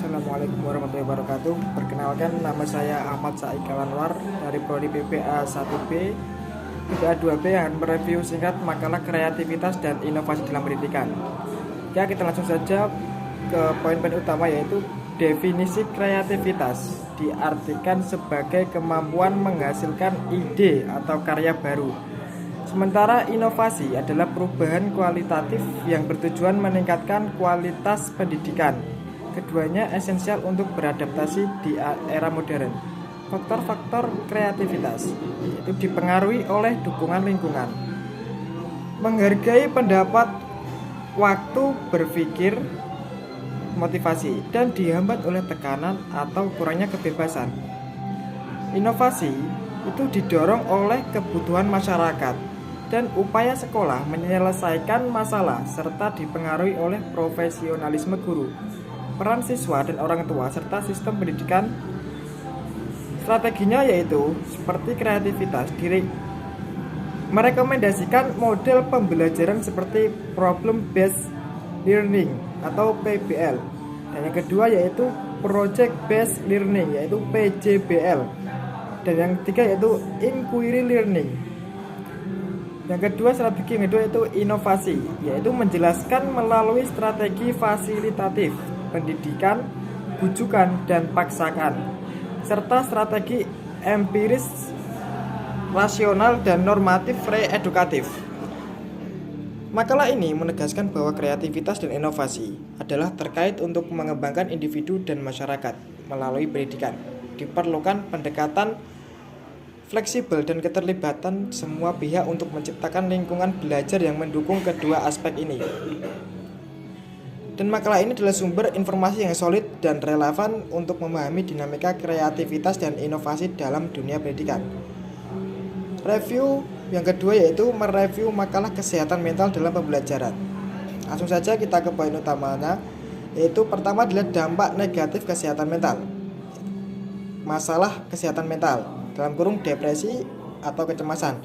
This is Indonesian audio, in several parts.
Assalamualaikum warahmatullahi wabarakatuh. Perkenalkan, nama saya Ahmad Saika Anwar dari Prodi PPA 1B, PPA 2B yang mereview singkat makalah kreativitas dan inovasi dalam pendidikan. Ya, kita langsung saja ke poin-poin utama, yaitu definisi kreativitas diartikan sebagai kemampuan menghasilkan ide atau karya baru. Sementara inovasi adalah perubahan kualitatif yang bertujuan meningkatkan kualitas pendidikan. Keduanya esensial untuk beradaptasi di era modern. Faktor-faktor kreativitas itu dipengaruhi oleh dukungan lingkungan, menghargai pendapat, waktu berpikir, motivasi, dan dihambat oleh tekanan atau kurangnya kebebasan. Inovasi itu didorong oleh kebutuhan masyarakat dan upaya sekolah menyelesaikan masalah serta dipengaruhi oleh profesionalisme guru, peran siswa dan orang tua, serta sistem pendidikan. Strateginya yaitu seperti kreativitas diri merekomendasikan model pembelajaran seperti problem based learning atau PBL, dan yang kedua yaitu project based learning yaitu PJBL, dan yang ketiga yaitu inquiry learning. Yang kedua, strategi yang kedua yaitu inovasi, yaitu menjelaskan melalui strategi fasilitatif pendidikan, bujukan, dan paksakan, serta strategi empiris, rasional, dan normatif re-edukatif. Makalah ini menegaskan bahwa kreativitas dan inovasi adalah terkait untuk mengembangkan individu dan masyarakat melalui pendidikan. Diperlukan pendekatan fleksibel dan keterlibatan semua pihak untuk menciptakan lingkungan belajar yang mendukung kedua aspek ini. Dan makalah ini adalah sumber informasi yang solid dan relevan untuk memahami dinamika kreativitas dan inovasi dalam dunia pendidikan. Review yang kedua yaitu mereview makalah kesehatan mental dalam pembelajaran. Langsung saja kita ke poin utamanya, yaitu pertama adalah dampak negatif kesehatan mental. Masalah kesehatan mental dalam kurung depresi atau kecemasan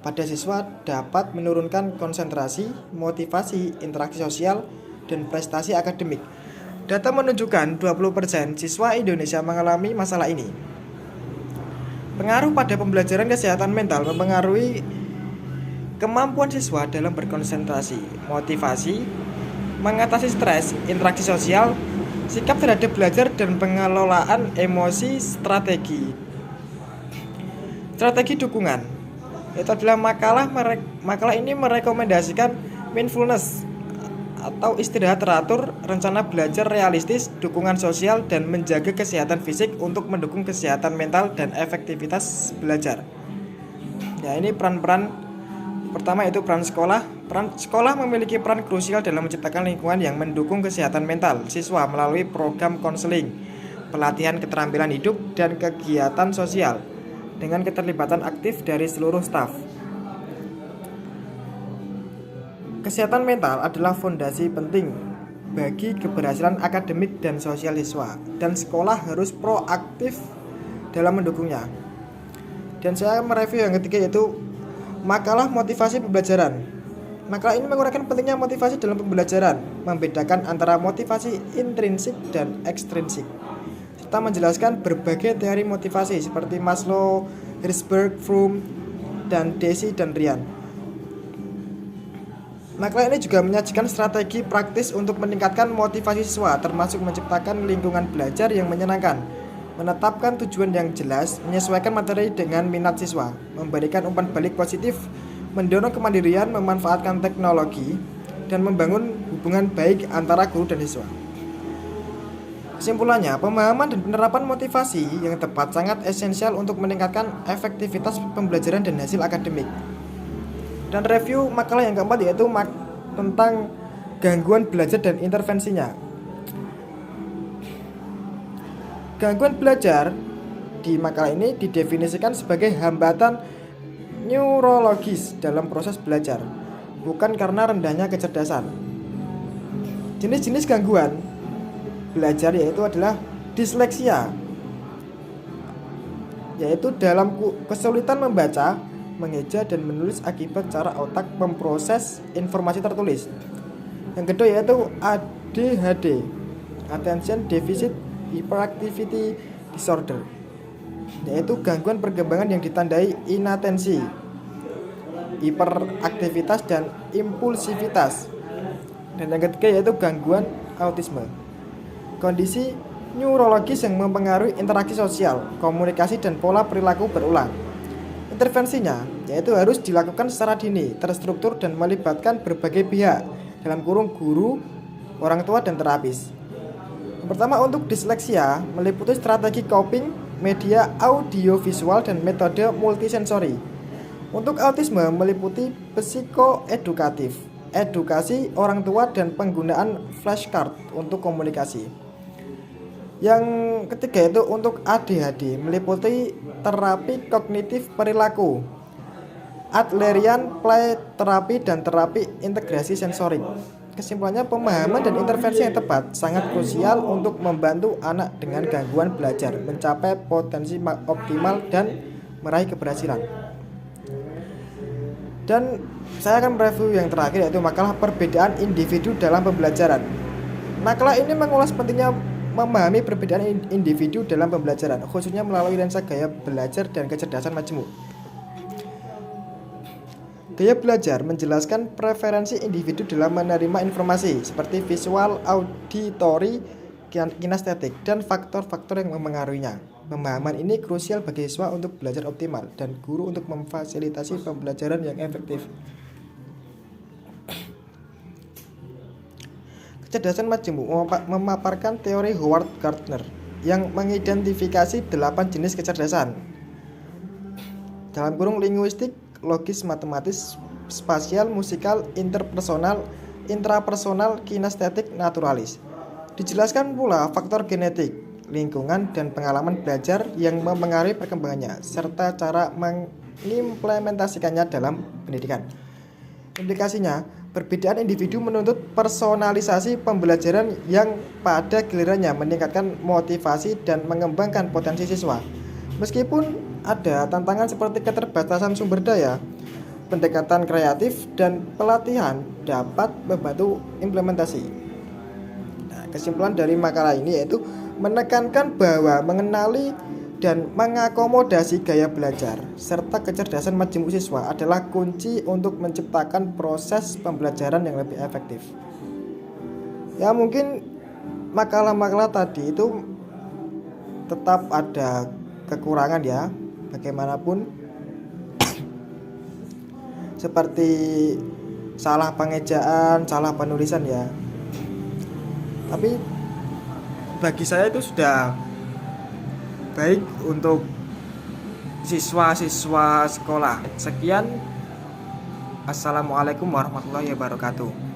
pada siswa dapat menurunkan konsentrasi, motivasi, interaksi sosial, dan prestasi akademik. Data menunjukkan 20% siswa Indonesia mengalami masalah ini. Pengaruh pada pembelajaran kesehatan mental mempengaruhi kemampuan siswa dalam berkonsentrasi, motivasi, mengatasi stres, interaksi sosial, sikap terhadap belajar, dan pengelolaan emosi. Strategi dukungan itu adalah makalah ini merekomendasikan mindfulness atau istirahat teratur, rencana belajar realistis, dukungan sosial, dan menjaga kesehatan fisik untuk mendukung kesehatan mental dan efektivitas belajar. Ya, ini peran-peran pertama yaitu peran sekolah. Peran sekolah memiliki peran krusial dalam menciptakan lingkungan yang mendukung kesehatan mental siswa melalui program konseling, pelatihan keterampilan hidup, dan kegiatan sosial dengan keterlibatan aktif dari seluruh staf. Kesehatan mental adalah fondasi penting bagi keberhasilan akademik dan sosial siswa, dan sekolah harus proaktif dalam mendukungnya. Dan saya mereview yang ketiga yaitu makalah motivasi pembelajaran. Makalah ini menguraikan pentingnya motivasi dalam pembelajaran, membedakan antara motivasi intrinsik dan ekstrinsik, serta menjelaskan berbagai teori motivasi seperti Maslow, Herzberg, Fromm, dan Deci dan Ryan. Makalah ini juga menyajikan strategi praktis untuk meningkatkan motivasi siswa, termasuk menciptakan lingkungan belajar yang menyenangkan, menetapkan tujuan yang jelas, menyesuaikan materi dengan minat siswa, memberikan umpan balik positif, mendorong kemandirian, memanfaatkan teknologi, dan membangun hubungan baik antara guru dan siswa. Kesimpulannya, pemahaman dan penerapan motivasi yang tepat sangat esensial untuk meningkatkan efektivitas pembelajaran dan hasil akademik. Dan review makalah yang keempat yaitu tentang gangguan belajar dan intervensinya. Gangguan belajar di makalah ini didefinisikan sebagai hambatan neurologis dalam proses belajar, bukan karena rendahnya kecerdasan. Jenis-jenis gangguan belajar yaitu adalah disleksia, yaitu dalam kesulitan membaca, mengeja, dan menulis akibat cara otak memproses informasi tertulis. Yang kedua yaitu ADHD, attention deficit hyperactivity disorder, yaitu gangguan perkembangan yang ditandai inatensi, hiperaktivitas, dan impulsivitas. Dan yang ketiga yaitu gangguan autisme, kondisi neurologis yang mempengaruhi interaksi sosial, komunikasi, dan pola perilaku berulang. Intervensinya yaitu harus dilakukan secara dini, terstruktur, dan melibatkan berbagai pihak, dalam kurung guru, orang tua, dan terapis. Yang pertama, untuk disleksia meliputi strategi coping, media audiovisual, dan metode multisensori. Untuk autisme meliputi psikoedukatif, edukasi orang tua, dan penggunaan flashcard untuk komunikasi. Yang ketiga itu untuk ADHD meliputi terapi kognitif perilaku, Adlerian play terapi, dan terapi integrasi sensorik. Kesimpulannya, pemahaman dan intervensi yang tepat sangat krusial untuk membantu anak dengan gangguan belajar mencapai potensi optimal dan meraih keberhasilan. Dan saya akan mereview yang terakhir, yaitu makalah perbedaan individu dalam pembelajaran. Makalah ini mengulas pentingnya memahami perbedaan individu dalam pembelajaran, khususnya melalui lensa gaya belajar dan kecerdasan majemuk. Gaya belajar menjelaskan preferensi individu dalam menerima informasi seperti visual, auditori, kinestetik, dan faktor-faktor yang mempengaruhinya. Pemahaman ini krusial bagi siswa untuk belajar optimal dan guru untuk memfasilitasi pembelajaran yang efektif. Kecerdasan majemuk memaparkan teori Howard Gardner yang mengidentifikasi 8 jenis kecerdasan, dalam kurung linguistik, logis, matematis, spasial, musikal, interpersonal, intrapersonal, kinestetik, naturalis. Dijelaskan pula faktor genetik, lingkungan, dan pengalaman belajar yang mempengaruhi perkembangannya, serta cara mengimplementasikannya dalam pendidikan. Implikasinya, perbedaan individu menuntut personalisasi pembelajaran yang pada gilirannya meningkatkan motivasi dan mengembangkan potensi siswa. Meskipun ada tantangan seperti keterbatasan sumber daya, pendekatan kreatif, dan pelatihan dapat membantu implementasi. Nah, kesimpulan dari makalah ini yaitu menekankan bahwa mengenali dan mengakomodasi gaya belajar serta kecerdasan majemuk siswa adalah kunci untuk menciptakan proses pembelajaran yang lebih efektif. Ya, mungkin makalah-makalah tadi itu tetap ada kekurangan ya, bagaimanapun seperti salah pengejaan, salah penulisan ya. Tapi bagi saya itu sudah baik untuk siswa-siswa sekolah. Sekian, assalamualaikum warahmatullahi wabarakatuh.